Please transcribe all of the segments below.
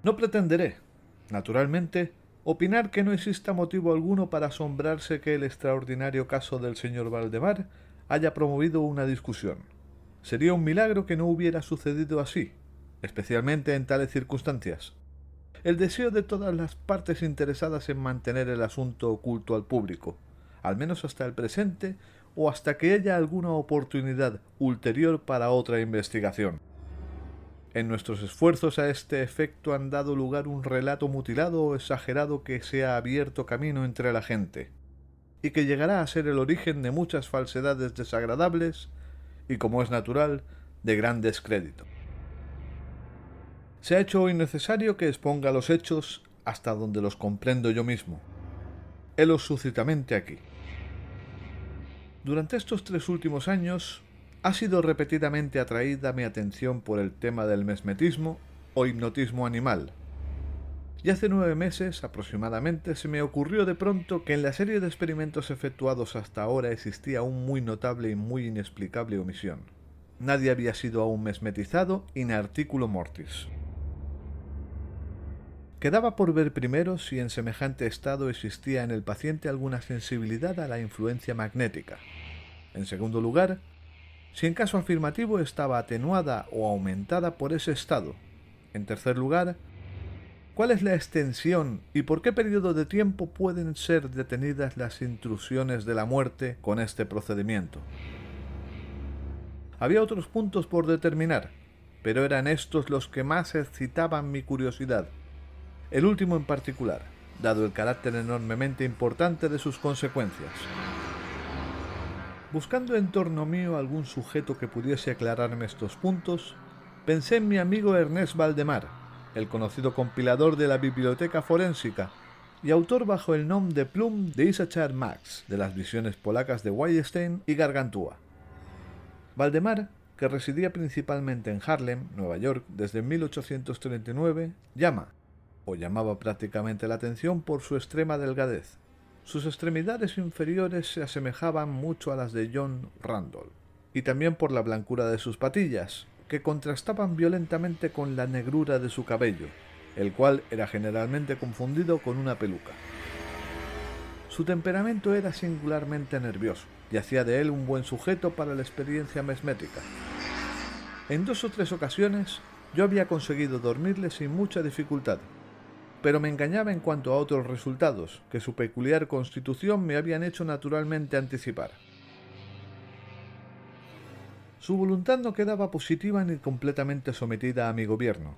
No pretenderé, naturalmente, opinar que no exista motivo alguno para asombrarse que el extraordinario caso del señor Valdemar haya promovido una discusión. Sería un milagro que no hubiera sucedido así, especialmente en tales circunstancias. El deseo de todas las partes interesadas en mantener el asunto oculto al público, al menos hasta el presente o hasta que haya alguna oportunidad ulterior para otra investigación. En nuestros esfuerzos a este efecto han dado lugar un relato mutilado o exagerado que se ha abierto camino entre la gente, y que llegará a ser el origen de muchas falsedades desagradables y, como es natural, de gran descrédito. Se ha hecho hoy necesario que exponga los hechos hasta donde los comprendo yo mismo. Helos súcitamente aquí. Durante estos 3 últimos años ha sido repetidamente atraída mi atención por el tema del mesmetismo o hipnotismo animal. Y hace 9 meses aproximadamente se me ocurrió de pronto que en la serie de experimentos efectuados hasta ahora existía una muy notable y muy inexplicable omisión. Nadie había sido aún mesmetizado in articulo mortis. Quedaba por ver primero si en semejante estado existía en el paciente alguna sensibilidad a la influencia magnética. En segundo lugar, si en caso afirmativo estaba atenuada o aumentada por ese estado. En tercer lugar, ¿cuál es la extensión y por qué periodo de tiempo pueden ser detenidas las intrusiones de la muerte con este procedimiento? Había otros puntos por determinar, pero eran estos los que más excitaban mi curiosidad. El último en particular, dado el carácter enormemente importante de sus consecuencias. Buscando en torno mío algún sujeto que pudiese aclararme estos puntos, pensé en mi amigo Ernest Valdemar, el conocido compilador de la biblioteca forénsica y autor bajo el nombre de Plum de Issachar Max de las visiones polacas de Wallenstein y Gargantúa. Valdemar, que residía principalmente en Harlem, Nueva York, desde 1839, llamaba prácticamente la atención por su extrema delgadez. Sus extremidades inferiores se asemejaban mucho a las de John Randall, y también por la blancura de sus patillas, que contrastaban violentamente con la negrura de su cabello, el cual era generalmente confundido con una peluca. Su temperamento era singularmente nervioso, y hacía de él un buen sujeto para la experiencia mesmética. En 2 o 3 ocasiones yo había conseguido dormirle sin mucha dificultad, pero me engañaba en cuanto a otros resultados, que su peculiar constitución me habían hecho naturalmente anticipar. Su voluntad no quedaba positiva ni completamente sometida a mi gobierno,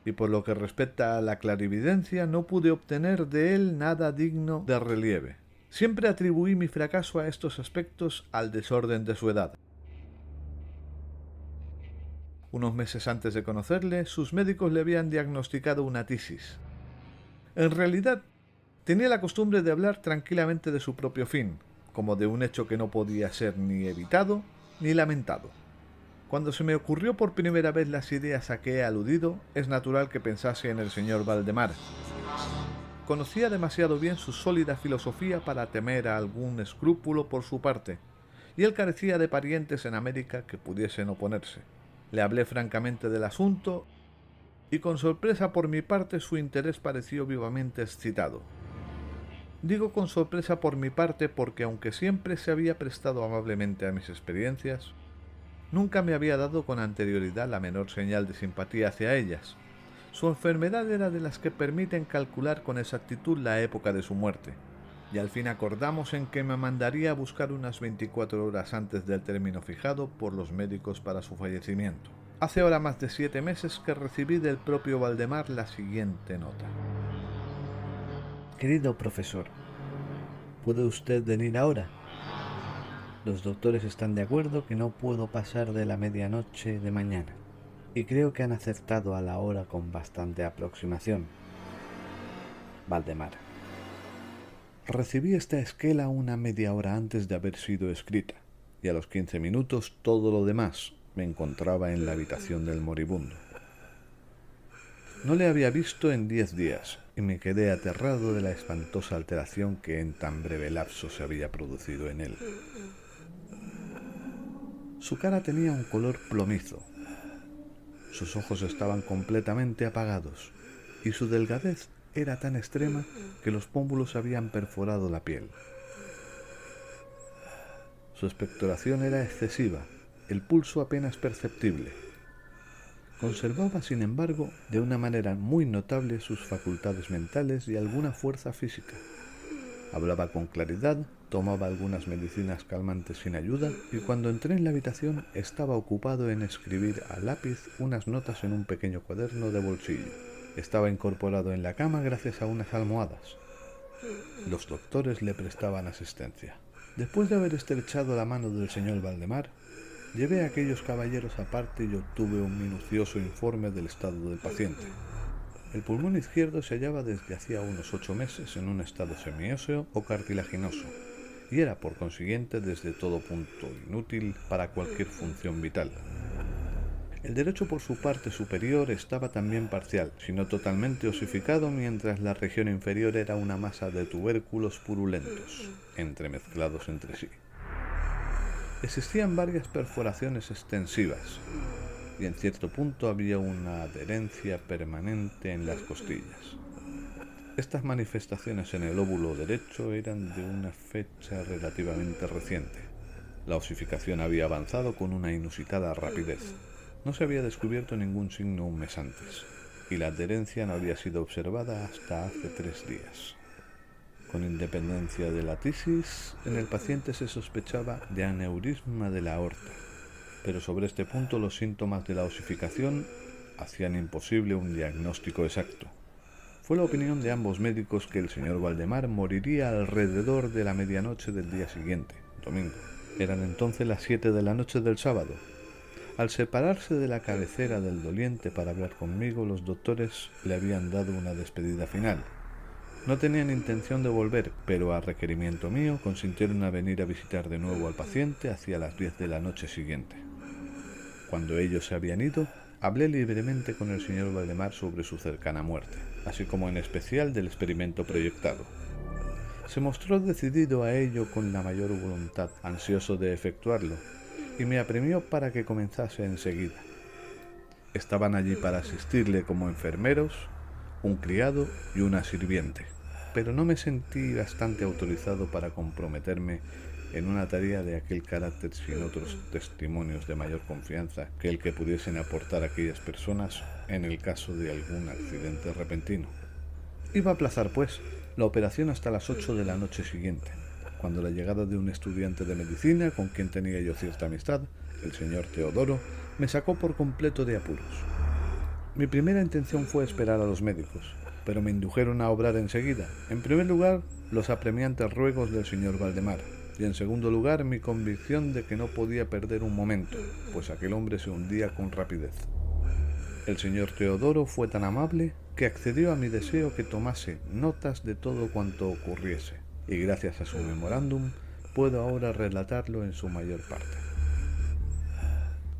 y por lo que respecta a la clarividencia no pude obtener de él nada digno de relieve. Siempre atribuí mi fracaso a estos aspectos al desorden de su edad. Unos meses antes de conocerle, sus médicos le habían diagnosticado una tisis. En realidad, tenía la costumbre de hablar tranquilamente de su propio fin, como de un hecho que no podía ser ni evitado ni lamentado. Cuando se me ocurrió por primera vez las ideas a que he aludido, es natural que pensase en el señor Valdemar. Conocía demasiado bien su sólida filosofía para temer a algún escrúpulo por su parte, y él carecía de parientes en América que pudiesen oponerse. Le hablé francamente del asunto, y con sorpresa por mi parte su interés pareció vivamente excitado. Digo con sorpresa por mi parte porque aunque siempre se había prestado amablemente a mis experiencias, nunca me había dado con anterioridad la menor señal de simpatía hacia ellas. Su enfermedad era de las que permiten calcular con exactitud la época de su muerte, y al fin acordamos en que me mandaría a buscar unas 24 horas antes del término fijado por los médicos para su fallecimiento. Hace ahora más de 7 meses que recibí del propio Valdemar la siguiente nota. Querido profesor, ¿puede usted venir ahora? Los doctores están de acuerdo que no puedo pasar de la medianoche de mañana, y creo que han acertado a la hora con bastante aproximación. Valdemar. Recibí esta esquela una media hora antes de haber sido escrita, y a los 15 minutos todo lo demás me encontraba en la habitación del moribundo. No le había visto en 10 días, y me quedé aterrado de la espantosa alteración que en tan breve lapso se había producido en él. Su cara tenía un color plomizo, Sus ojos estaban completamente apagados y su delgadez era tan extrema que los pómulos habían perforado la piel. Su expectoración era excesiva, el pulso apenas perceptible. Conservaba, sin embargo, de una manera muy notable sus facultades mentales y alguna fuerza física. Hablaba con claridad, tomaba algunas medicinas calmantes sin ayuda y cuando entré en la habitación estaba ocupado en escribir a lápiz unas notas en un pequeño cuaderno de bolsillo. Estaba incorporado en la cama gracias a unas almohadas. Los doctores le prestaban asistencia. Después de haber estrechado la mano del señor Valdemar, llevé a aquellos caballeros aparte y obtuve un minucioso informe del estado del paciente. El pulmón izquierdo se hallaba desde hacía unos 8 meses en un estado semióseo o cartilaginoso, y era por consiguiente desde todo punto inútil para cualquier función vital. El derecho por su parte superior estaba también parcial, si no totalmente osificado, mientras la región inferior era una masa de tubérculos purulentos, entremezclados entre sí. Existían varias perforaciones extensivas, y en cierto punto había una adherencia permanente en las costillas. Estas manifestaciones en el lóbulo derecho eran de una fecha relativamente reciente. La osificación había avanzado con una inusitada rapidez. No se había descubierto ningún signo un mes antes, y la adherencia no había sido observada hasta hace 3 días. Con independencia de la tisis, en el paciente se sospechaba de aneurisma de la aorta, pero sobre este punto los síntomas de la osificación hacían imposible un diagnóstico exacto. Fue la opinión de ambos médicos que el señor Valdemar moriría alrededor de la medianoche del día siguiente, domingo. Eran entonces las 7 de la noche del sábado. Al separarse de la cabecera del doliente para hablar conmigo, los doctores le habían dado una despedida final. No tenían intención de volver, pero a requerimiento mío consintieron a venir a visitar de nuevo al paciente hacia las 10 de la noche siguiente. Cuando ellos se habían ido, hablé libremente con el señor Valdemar sobre su cercana muerte, así como en especial del experimento proyectado. Se mostró decidido a ello con la mayor voluntad, ansioso de efectuarlo, y me apremió para que comenzase enseguida. Estaban allí para asistirle como enfermeros, un criado y una sirviente, pero no me sentí bastante autorizado para comprometerme en una tarea de aquel carácter sin otros testimonios de mayor confianza que el que pudiesen aportar aquellas personas en el caso de algún accidente repentino. Iba a aplazar, pues, la operación hasta las 8 de la noche siguiente, cuando la llegada de un estudiante de medicina con quien tenía yo cierta amistad, el señor Teodoro, me sacó por completo de apuros. Mi primera intención fue esperar a los médicos, pero me indujeron a obrar enseguida. En primer lugar, los apremiantes ruegos del señor Valdemar, y en segundo lugar, mi convicción de que no podía perder un momento, pues aquel hombre se hundía con rapidez. El señor Teodoro fue tan amable que accedió a mi deseo que tomase notas de todo cuanto ocurriese, y gracias a su memorándum puedo ahora relatarlo en su mayor parte.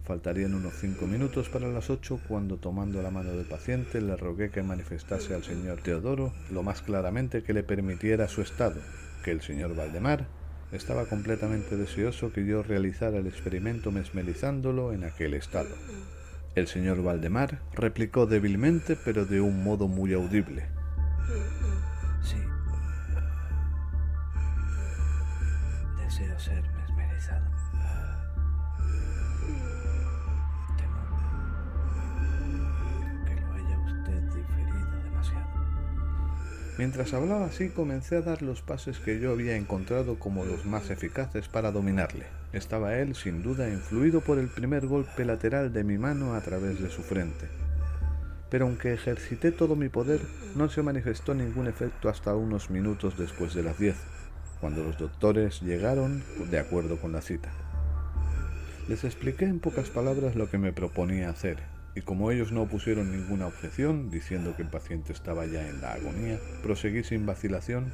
Faltarían unos 5 minutos para las 8 cuando, tomando la mano del paciente, le rogué que manifestase al señor Teodoro lo más claramente que le permitiera su estado, que el señor Valdemar estaba completamente deseoso que yo realizara el experimento mesmerizándolo en aquel estado. El señor Valdemar replicó débilmente, pero de un modo muy audible: Sí. Deseo ser mesmerizado. Temo que lo haya usted diferido demasiado. Mientras hablaba así, comencé a dar los pases que yo había encontrado como los más eficaces para dominarle. Estaba él, sin duda, influido por el primer golpe lateral de mi mano a través de su frente. Pero aunque ejercité todo mi poder, no se manifestó ningún efecto hasta unos minutos después de las 10, cuando los doctores llegaron de acuerdo con la cita. Les expliqué en pocas palabras lo que me proponía hacer, y como ellos no opusieron ninguna objeción, diciendo que el paciente estaba ya en la agonía, proseguí sin vacilación,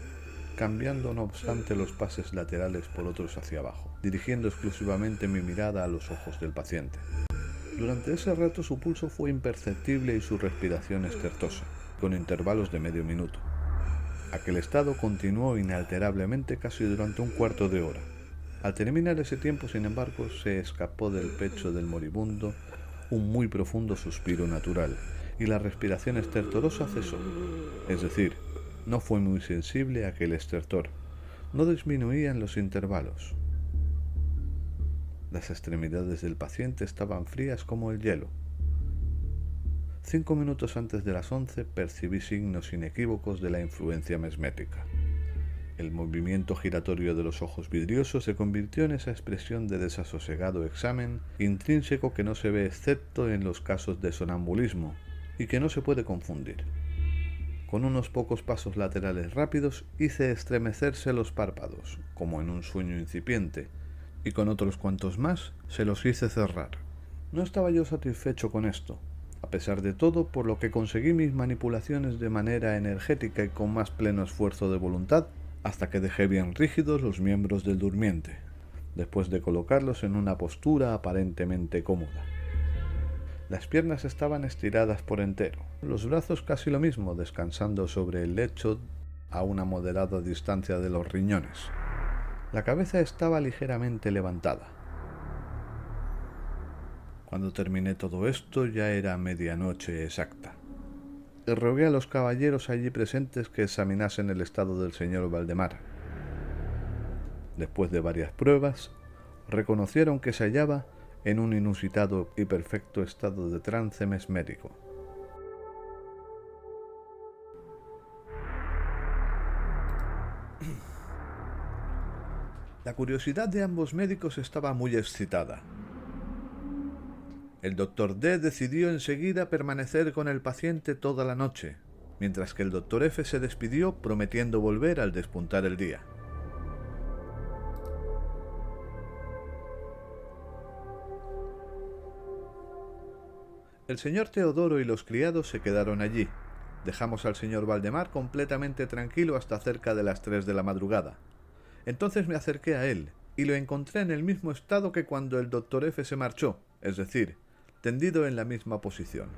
cambiando no obstante los pases laterales por otros hacia abajo, dirigiendo exclusivamente mi mirada a los ojos del paciente. Durante ese rato su pulso fue imperceptible y su respiración estertosa, con intervalos de medio minuto. Aquel estado continuó inalterablemente casi durante un cuarto de hora. Al terminar ese tiempo, sin embargo, se escapó del pecho del moribundo un muy profundo suspiro natural, y la respiración estertorosa cesó. Es decir, no fue muy sensible a aquel estertor. No disminuían los intervalos. Las extremidades del paciente estaban frías como el hielo. 5 minutos antes de las 11 percibí signos inequívocos de la influencia mesmética. El movimiento giratorio de los ojos vidriosos se convirtió en esa expresión de desasosegado examen intrínseco que no se ve excepto en los casos de sonambulismo y que no se puede confundir. Con unos pocos pasos laterales rápidos hice estremecerse los párpados, como en un sueño incipiente, y con otros cuantos más se los hice cerrar. No estaba yo satisfecho con esto, a pesar de todo, por lo que conseguí mis manipulaciones de manera energética y con más pleno esfuerzo de voluntad, hasta que dejé bien rígidos los miembros del durmiente, después de colocarlos en una postura aparentemente cómoda. Las piernas estaban estiradas por entero, los brazos casi lo mismo, descansando sobre el lecho a una moderada distancia de los riñones. La cabeza estaba ligeramente levantada. Cuando terminé todo esto ya era medianoche exacta. Le rogué a los caballeros allí presentes que examinasen el estado del señor Valdemar. Después de varias pruebas, reconocieron que se hallaba en un inusitado y perfecto estado de trance mesmérico. La curiosidad de ambos médicos estaba muy excitada. El doctor D decidió enseguida permanecer con el paciente toda la noche, mientras que el doctor F se despidió prometiendo volver al despuntar el día. El señor Teodoro y los criados se quedaron allí. Dejamos al señor Valdemar completamente tranquilo hasta cerca de las 3 de la madrugada. Entonces me acerqué a él y lo encontré en el mismo estado que cuando el doctor F se marchó, es decir, tendido en la misma posición.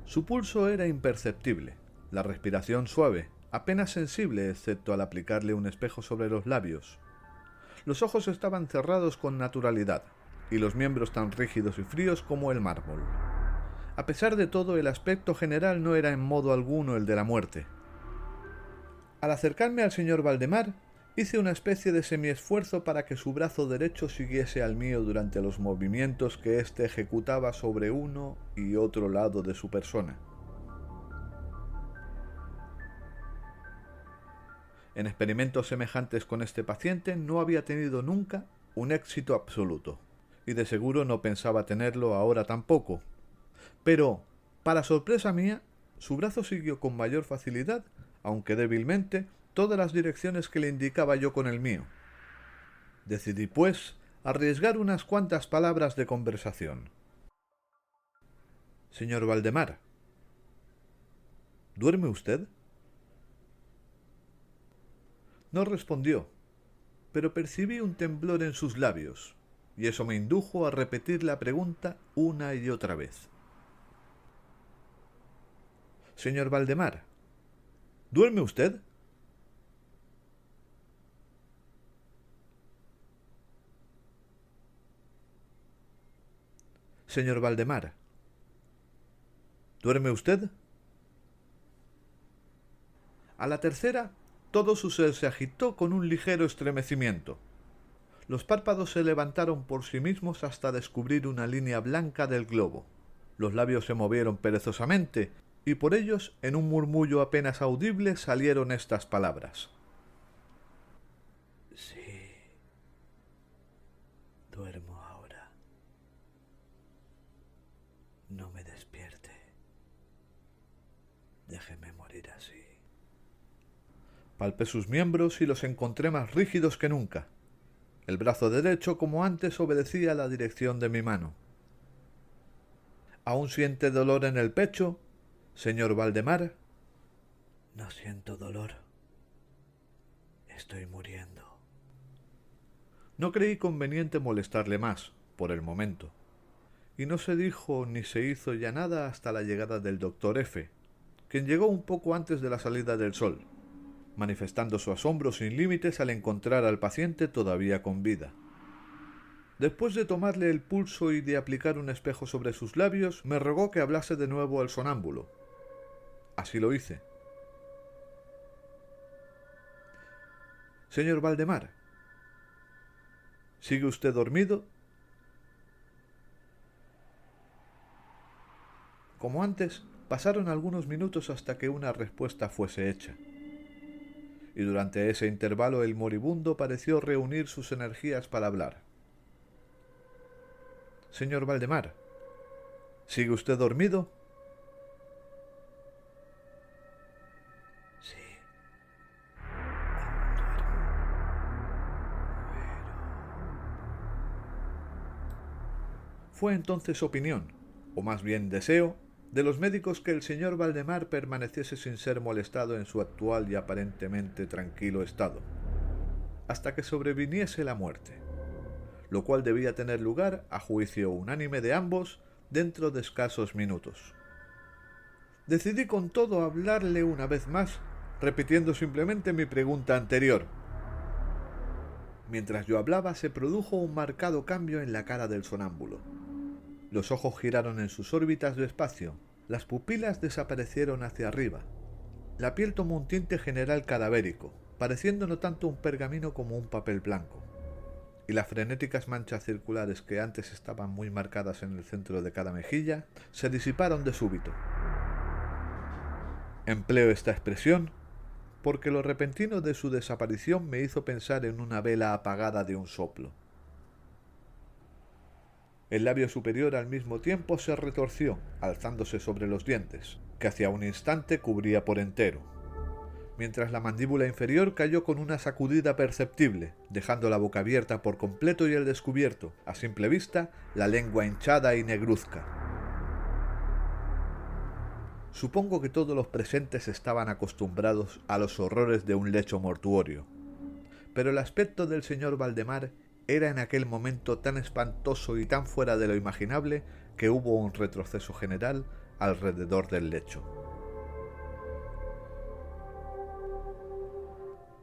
Su pulso era imperceptible, la respiración suave, apenas sensible excepto al aplicarle un espejo sobre los labios. Los ojos estaban cerrados con naturalidad, y los miembros tan rígidos y fríos como el mármol. A pesar de todo, el aspecto general no era en modo alguno el de la muerte. Al acercarme al señor Valdemar, hice una especie de semiesfuerzo para que su brazo derecho siguiese al mío durante los movimientos que éste ejecutaba sobre uno y otro lado de su persona. En experimentos semejantes con este paciente no había tenido nunca un éxito absoluto, y de seguro no pensaba tenerlo ahora tampoco. Pero, para sorpresa mía, su brazo siguió con mayor facilidad, aunque débilmente, todas las direcciones que le indicaba yo con el mío. Decidí, pues, arriesgar unas cuantas palabras de conversación. Señor Valdemar, ¿duerme usted? No respondió, pero percibí un temblor en sus labios, y eso me indujo a repetir la pregunta una y otra vez. Señor Valdemar, ¿duerme usted? Señor Valdemar, ¿duerme usted? A la tercera, todo su ser se agitó con un ligero estremecimiento. Los párpados se levantaron por sí mismos hasta descubrir una línea blanca del globo. Los labios se movieron perezosamente, y por ellos, en un murmullo apenas audible, salieron estas palabras. Sí, duermo ahora. No me despierte. Déjeme morir así. Palpé sus miembros y los encontré más rígidos que nunca. El brazo derecho, como antes, obedecía a la dirección de mi mano. ¿Aún siente dolor en el pecho, señor Valdemar? No siento dolor. Estoy muriendo. No creí conveniente molestarle más, por el momento, y no se dijo ni se hizo ya nada hasta la llegada del doctor F., quien llegó un poco antes de la salida del sol, manifestando su asombro sin límites al encontrar al paciente todavía con vida. Después de tomarle el pulso y de aplicar un espejo sobre sus labios, me rogó que hablase de nuevo al sonámbulo. Así lo hice. Señor Valdemar, ¿sigue usted dormido? Como antes, pasaron algunos minutos hasta que una respuesta fuese hecha. Y durante ese intervalo el moribundo pareció reunir sus energías para hablar. Señor Valdemar, ¿sigue usted dormido? Sí. Aún duermo. Fue entonces opinión, o más bien deseo, de los médicos que el señor Valdemar permaneciese sin ser molestado en su actual y aparentemente tranquilo estado, hasta que sobreviniese la muerte, lo cual debía tener lugar, a juicio unánime de ambos, dentro de escasos minutos. Decidí con todo hablarle una vez más, repitiendo simplemente mi pregunta anterior. Mientras yo hablaba se produjo un marcado cambio en la cara del sonámbulo. Los ojos giraron en sus órbitas despacio, las pupilas desaparecieron hacia arriba. La piel tomó un tinte general cadavérico, pareciendo no tanto un pergamino como un papel blanco. Y las frenéticas manchas circulares que antes estaban muy marcadas en el centro de cada mejilla, se disiparon de súbito. Empleo esta expresión porque lo repentino de su desaparición me hizo pensar en una vela apagada de un soplo. El labio superior al mismo tiempo se retorció, alzándose sobre los dientes, que hacía un instante cubría por entero, mientras la mandíbula inferior cayó con una sacudida perceptible, dejando la boca abierta por completo y al descubierto, a simple vista, la lengua hinchada y negruzca. Supongo que todos los presentes estaban acostumbrados a los horrores de un lecho mortuorio, pero el aspecto del señor Valdemar era en aquel momento tan espantoso y tan fuera de lo imaginable que hubo un retroceso general alrededor del lecho.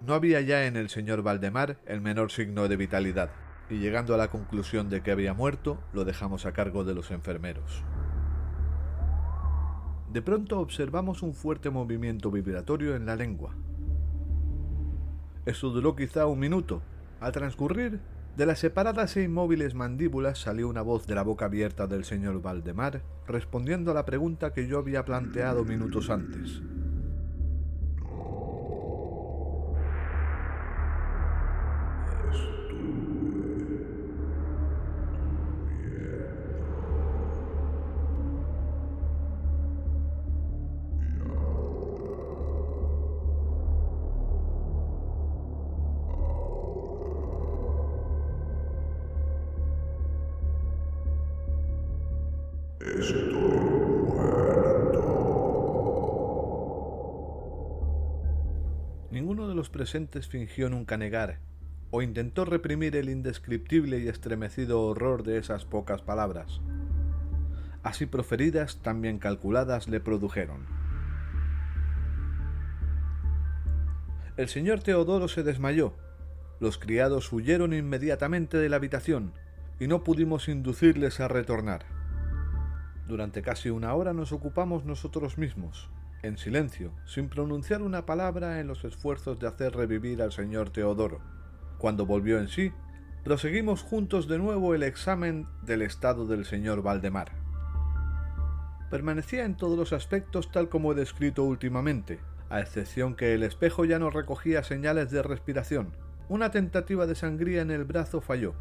No había ya en el señor Valdemar el menor signo de vitalidad, y llegando a la conclusión de que había muerto, lo dejamos a cargo de los enfermeros. De pronto observamos un fuerte movimiento vibratorio en la lengua. Esto duró quizá un minuto. Al transcurrir, de las separadas e inmóviles mandíbulas salió una voz de la boca abierta del señor Valdemar, respondiendo a la pregunta que yo había planteado minutos antes. Ninguno de los presentes fingió nunca negar, o intentó reprimir el indescriptible y estremecido horror de esas pocas palabras. Así proferidas, tan bien calculadas, le produjeron. El señor Teodoro se desmayó. Los criados huyeron inmediatamente de la habitación, y no pudimos inducirles a retornar. Durante casi una hora nos ocupamos nosotros mismos, en silencio, sin pronunciar una palabra en los esfuerzos de hacer revivir al señor Teodoro. Cuando volvió en sí, proseguimos juntos de nuevo el examen del estado del señor Valdemar. Permanecía en todos los aspectos tal como he descrito últimamente, a excepción que el espejo ya no recogía señales de respiración. Una tentativa de sangría en el brazo falló.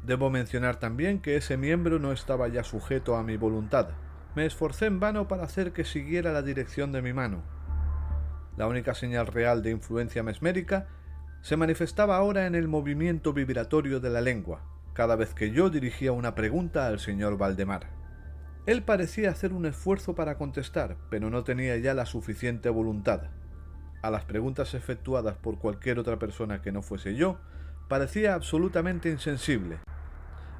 Debo mencionar también que ese miembro no estaba ya sujeto a mi voluntad. Me esforcé en vano para hacer que siguiera la dirección de mi mano. La única señal real de influencia mesmérica se manifestaba ahora en el movimiento vibratorio de la lengua, cada vez que yo dirigía una pregunta al señor Valdemar. Él parecía hacer un esfuerzo para contestar, pero no tenía ya la suficiente voluntad. A las preguntas efectuadas por cualquier otra persona que no fuese yo, parecía absolutamente insensible,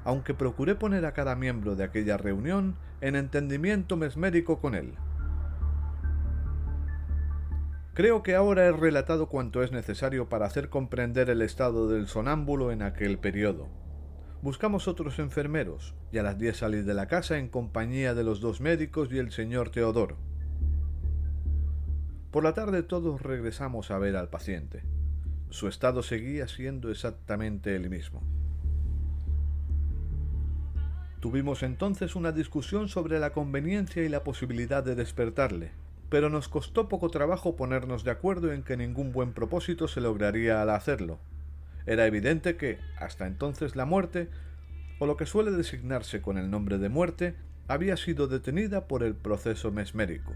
aunque procuré poner a cada miembro de aquella reunión en entendimiento mesmérico con él. Creo que ahora he relatado cuanto es necesario para hacer comprender el estado del sonámbulo en aquel periodo. Buscamos otros enfermeros y a las 10 salí de la casa en compañía de los 2 médicos y el señor Teodoro. Por la tarde todos regresamos a ver al paciente. Su estado seguía siendo exactamente el mismo. Tuvimos entonces una discusión sobre la conveniencia y la posibilidad de despertarle, pero nos costó poco trabajo ponernos de acuerdo en que ningún buen propósito se lograría al hacerlo. Era evidente que, hasta entonces, la muerte, o lo que suele designarse con el nombre de muerte, había sido detenida por el proceso mesmérico.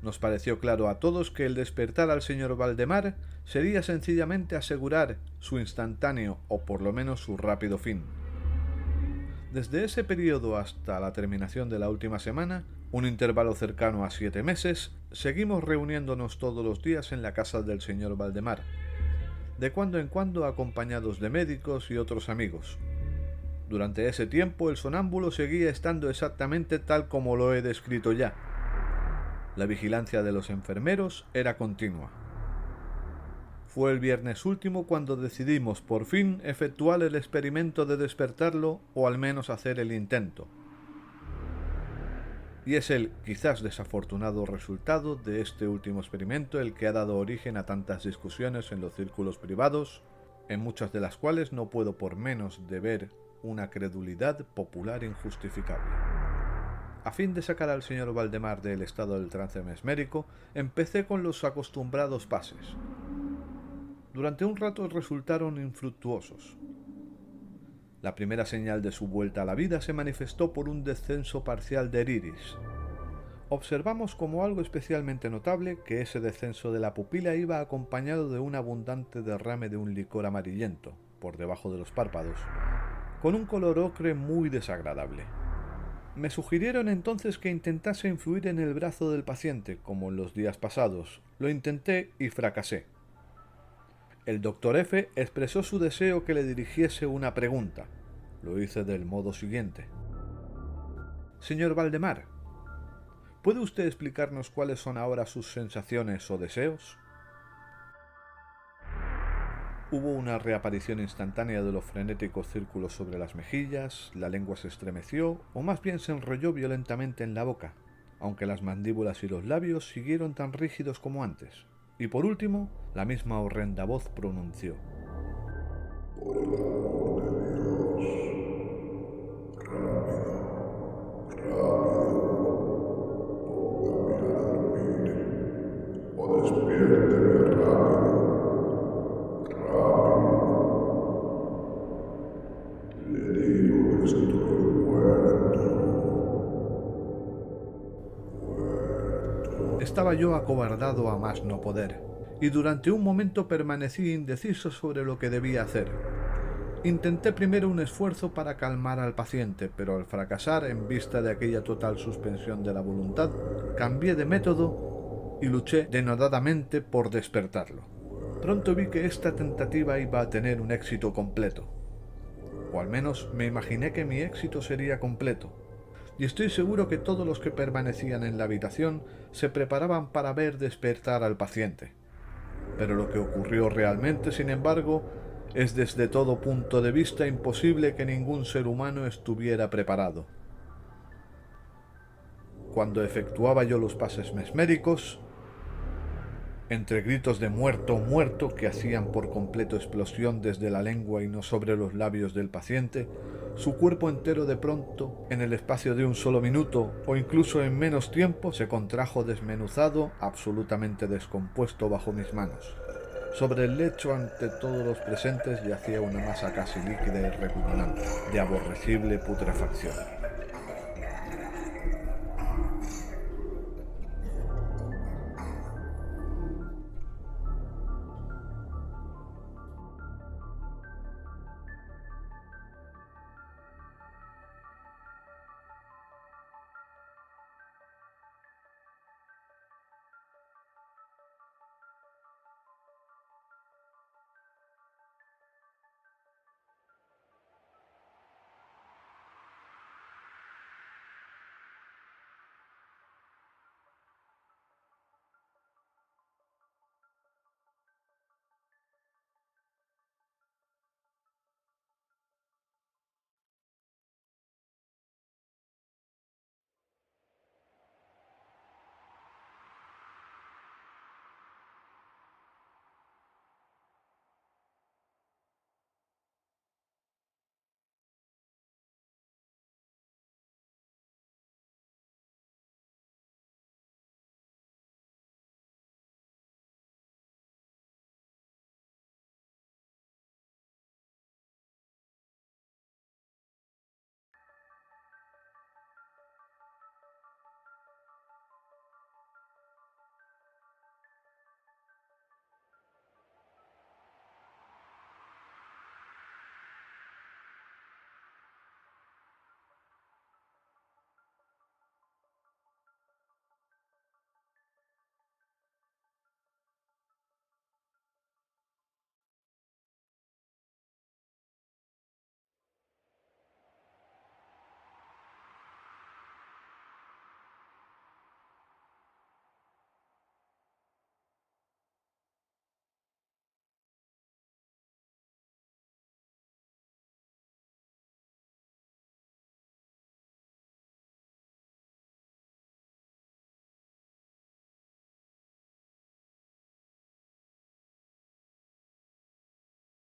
Nos pareció claro a todos que el despertar al señor Valdemar sería sencillamente asegurar su instantáneo o por lo menos su rápido fin. Desde ese periodo hasta la terminación de la última semana, un intervalo cercano a 7 meses, seguimos reuniéndonos todos los días en la casa del señor Valdemar, de cuando en cuando acompañados de médicos y otros amigos. Durante ese tiempo el sonámbulo seguía estando exactamente tal como lo he descrito ya. La vigilancia de los enfermeros era continua. Fue el viernes último cuando decidimos por fin efectuar el experimento de despertarlo o al menos hacer el intento. Y es el quizás desafortunado resultado de este último experimento el que ha dado origen a tantas discusiones en los círculos privados, en muchas de las cuales no puedo por menos de ver una credulidad popular injustificable. A fin de sacar al señor Valdemar del estado del trance mesmérico, empecé con los acostumbrados pases. Durante un rato resultaron infructuosos. La primera señal de su vuelta a la vida se manifestó por un descenso parcial del iris. Observamos como algo especialmente notable que ese descenso de la pupila iba acompañado de un abundante derrame de un licor amarillento, por debajo de los párpados, con un color ocre muy desagradable. Me sugirieron entonces que intentase influir en el brazo del paciente, como en los días pasados. Lo intenté y fracasé. El doctor F. expresó su deseo que le dirigiese una pregunta. Lo hice del modo siguiente. Señor Valdemar, ¿puede usted explicarnos cuáles son ahora sus sensaciones o deseos? Hubo una reaparición instantánea de los frenéticos círculos sobre las mejillas, la lengua se estremeció, o más bien se enrolló violentamente en la boca, aunque las mandíbulas y los labios siguieron tan rígidos como antes. Y por último, la misma horrenda voz pronunció: Por el amor de Dios, rápido, póngame a dormir, o despiérteme rápido. Le digo que estoy muerto. Estaba yo acobardado a más no poder, y durante un momento permanecí indeciso sobre lo que debía hacer. Intenté primero un esfuerzo para calmar al paciente, pero al fracasar en vista de aquella total suspensión de la voluntad, cambié de método y luché denodadamente por despertarlo. Pronto vi que esta tentativa iba a tener un éxito completo, o al menos me imaginé que mi éxito sería completo, y estoy seguro que todos los que permanecían en la habitación se preparaban para ver despertar al paciente. Pero lo que ocurrió realmente, sin embargo, es desde todo punto de vista imposible que ningún ser humano estuviera preparado. Cuando efectuaba yo los pases mesméricos, entre gritos de muerto, muerto, que hacían por completo explosión desde la lengua y no sobre los labios del paciente, su cuerpo entero de pronto, en el espacio de un solo minuto o incluso en menos tiempo, se contrajo desmenuzado, absolutamente descompuesto bajo mis manos. Sobre el lecho ante todos los presentes yacía una masa casi líquida y repugnante, de aborrecible putrefacción.